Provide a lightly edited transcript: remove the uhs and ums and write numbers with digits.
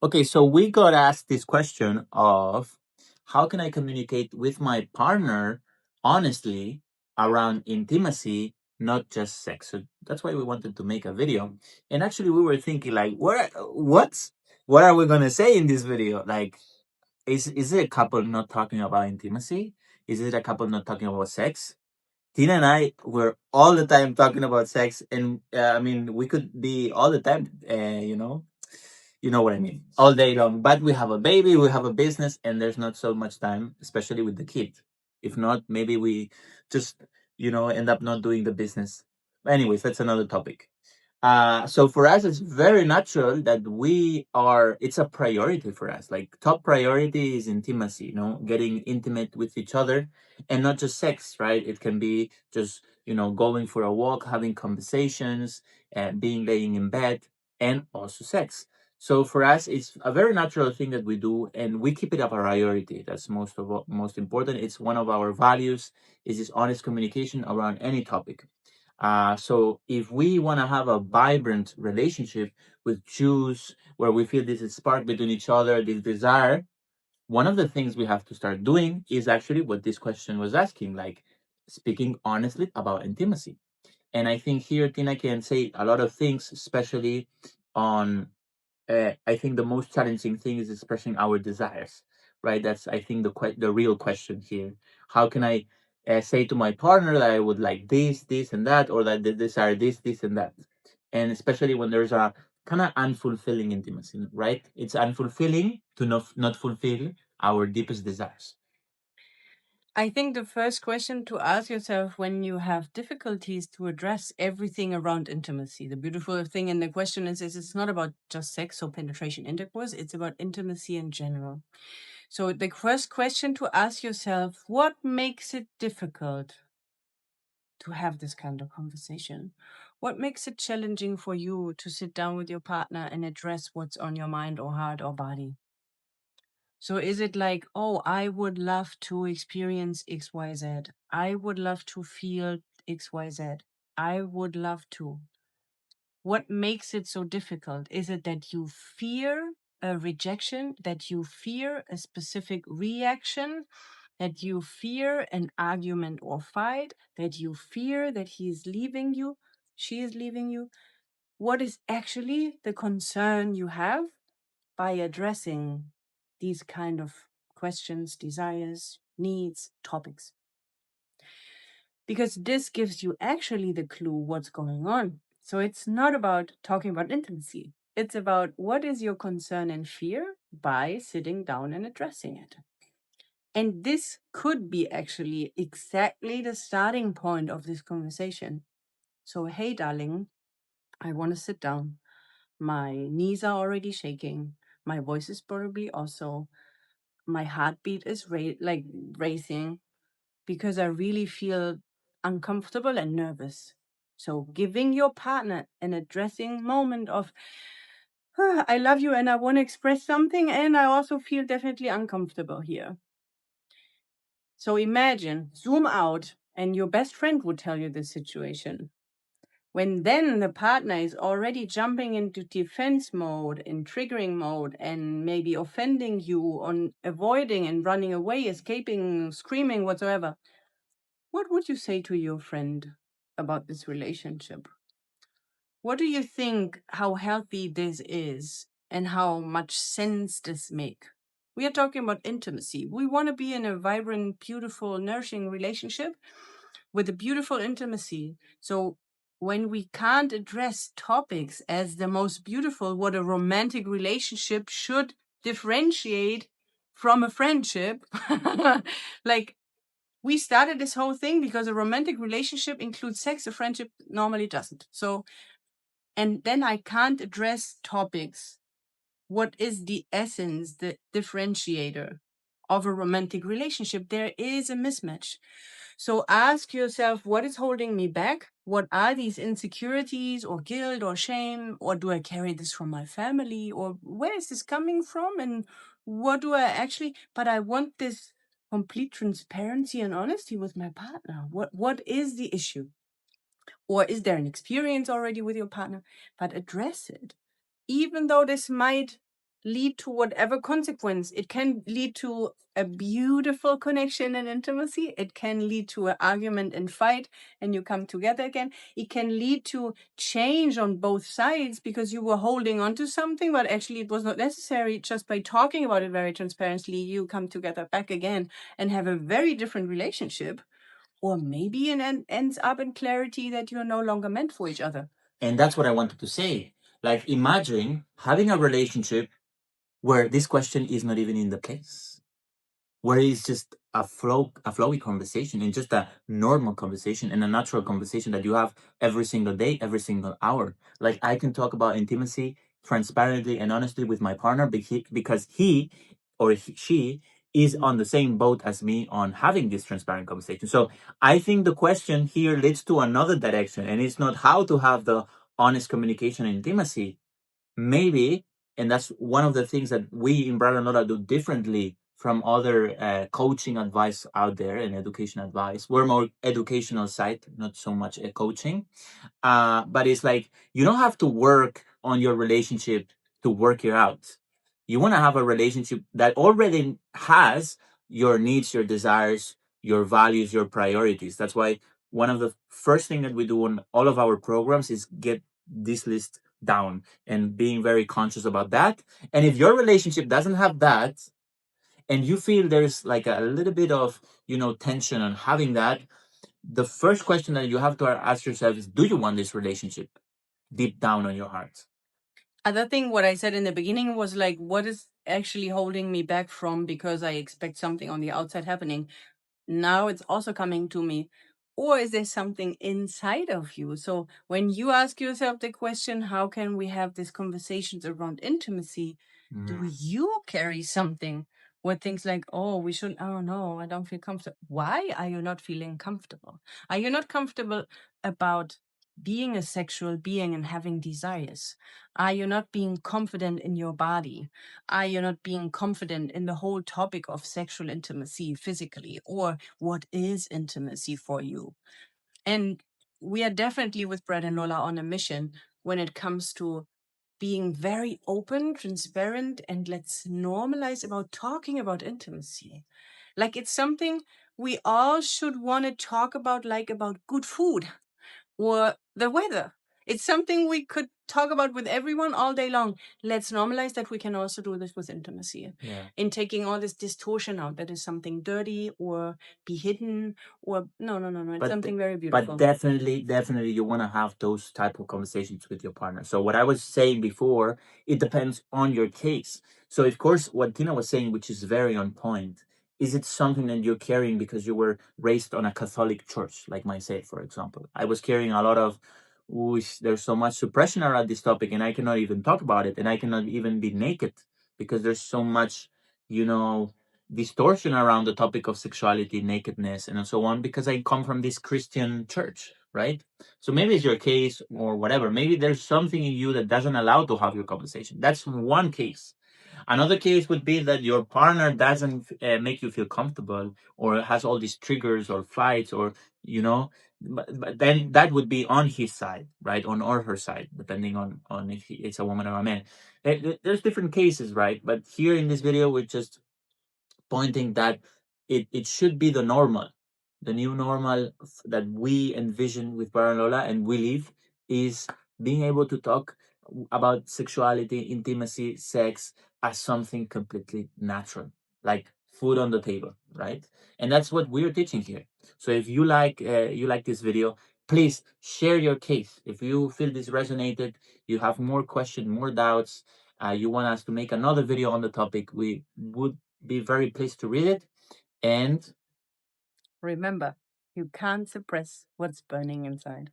Okay, so we got asked this question of how can I communicate with my partner honestly around intimacy, not just sex. So that's why we wanted to make a video. And actually we were thinking like what are we gonna say in this video? Like is it a couple not talking about intimacy? Is it a couple not talking about sex? Tina and I were all the time talking about sex, and I mean, we could be all the time, you know what I mean, all day long. But we have a baby, we have a business, and there's not so much time, especially with the kid. If not, maybe we just, end up not doing the business. Anyways, that's another topic. So for us, it's very natural that it's a priority for us. Like top priority is intimacy, getting intimate with each other and not just sex, right? It can be just, going for a walk, having conversations, and being laying in bed and also sex. So for us, it's a very natural thing that we do and we keep it a priority. That's most important. It's one of our values is this honest communication around any topic. So if we want to have a vibrant relationship with Jews, where we feel this is spark between each other, this desire, one of the things we have to start doing is actually what this question was asking, like speaking honestly about intimacy. And I think here Tina can say a lot of things, especially on I think the most challenging thing is expressing our desires, right? That's I think the real question here. How can I say to my partner that I would like this, and that, or that they desire this, and that? And especially when there's a kind of unfulfilling intimacy, right? It's unfulfilling to not fulfill our deepest desires. I think the first question to ask yourself when you have difficulties to address everything around intimacy, the beautiful thing in the question is it's not about just sex or penetration intercourse, it's about intimacy in general. So the first question to ask yourself, what makes it difficult to have this kind of conversation? What makes it challenging for you to sit down with your partner and address what's on your mind or heart or body? So is it like, oh, I would love to experience XYZ. I would love to feel XYZ. I would love to. What makes it so difficult? Is it that you fear a rejection, that you fear a specific reaction, that you fear an argument or fight, that you fear that he is leaving you, she is leaving you? What is actually the concern you have by addressing these kind of questions, desires, needs, topics? Because this gives you actually the clue what's going on. So it's not about talking about intimacy. It's about what is your concern and fear by sitting down and addressing it. And this could be actually exactly the starting point of this conversation. So, hey, darling, I want to sit down. My knees are already shaking. My voice is probably also. My heartbeat is racing because I really feel uncomfortable and nervous. So, giving your partner an addressing moment of, I love you and I want to express something, and I also feel definitely uncomfortable here. So, imagine, zoom out, and your best friend would tell you this situation. When then the partner is already jumping into defense mode, in triggering mode, and maybe offending you on avoiding and running away, escaping, screaming, whatsoever, what would you say to your friend about this relationship? What do you think how healthy this is and how much sense this make? We are talking about intimacy. We want to be in a vibrant, beautiful, nourishing relationship with a beautiful intimacy. So when we can't address topics as the most beautiful, what a romantic relationship should differentiate from a friendship, like we started this whole thing because a romantic relationship includes sex, a friendship normally doesn't. So, and then I can't address topics. What is the essence, the differentiator of a romantic relationship? There is a mismatch. So ask yourself, what is holding me back? What are these insecurities or guilt or shame? Or do I carry this from my family? Or where is this coming from? And what do I actually, but I want this complete transparency and honesty with my partner. What is the issue? Or is there an experience already with your partner? But address it. Even though this might lead to whatever consequence. It can lead to a beautiful connection and intimacy. It can lead to an argument and fight, and you come together again. It can lead to change on both sides because you were holding on to something, but actually it was not necessary. Just by talking about it very transparently, you come together back again and have a very different relationship. Or maybe it ends up in clarity that you're no longer meant for each other. And that's what I wanted to say. Like, imagine having a relationship where this question is not even in the place, where it's just a flowy conversation and just a normal conversation and a natural conversation that you have every single day, every single hour. Like, I can talk about intimacy transparently and honestly with my partner because he or she is on the same boat as me on having this transparent conversation. So I think the question here leads to another direction, and it's not how to have the honest communication and intimacy. Maybe, and that's one of the things that we in Brother do differently from other coaching advice out there and education advice. We're more educational side, not so much coaching. But it's like you don't have to work on your relationship to work it out. You want to have a relationship that already has your needs, your desires, your values, your priorities. That's why one of the first thing that we do on all of our programs is get this list down and being very conscious about that. And if your relationship doesn't have that, and you feel there's like a little bit of tension on having that, the first question that you have to ask yourself is, do you want this relationship deep down on your heart? Other thing, what I said in the beginning was like, what is actually holding me back from because I expect something on the outside happening? Now it's also coming to me. Or is there something inside of you? So when you ask yourself the question, how can we have these conversations around intimacy? Do you carry something where things like, oh, we shouldn't, oh no, I don't feel comfortable. Why are you not feeling comfortable? Are you not comfortable about being a sexual being and having desires? Are you not being confident in your body? Are you not being confident in the whole topic of sexual intimacy physically? Or what is intimacy for you? And we are definitely with Brad and Lola on a mission when it comes to being very open, transparent, and let's normalize about talking about intimacy. Like it's something we all should want to talk about, like about good food or the weather. It's something we could talk about with everyone all day long. Let's normalize that we can also do this with intimacy. Yeah. In taking all this distortion out, that is something dirty or be hidden or no. It's something very But beautiful. definitely you want to have those type of conversations with your partner. So what I was saying before, it depends on your case. So of course what Tina was saying, which is very on point, is it something that you're carrying because you were raised on a Catholic church, like myself, for example? I was carrying a lot of, ooh, there's so much suppression around this topic and I cannot even talk about it and I cannot even be naked because there's so much, you know, distortion around the topic of sexuality, nakedness, and so on, because I come from this Christian church, right? So maybe it's your case or whatever. Maybe there's something in you that doesn't allow to have your conversation. That's one case. Another case would be that your partner doesn't make you feel comfortable or has all these triggers or fights or, but then that would be on his side, right? On or her side, depending on if it's a woman or a man. There's different cases, right? But here in this video, we're just pointing that it should be the normal. The new normal that we envision with Paralola and we live is being able to talk about sexuality, intimacy, sex as something completely natural, like food on the table, right? And that's what we're teaching here. So if you like this video, please share your case. If you feel this resonated, you have more questions, more doubts, you want us to make another video on the topic, we would be very pleased to read it. And Remember, you can't suppress what's burning inside.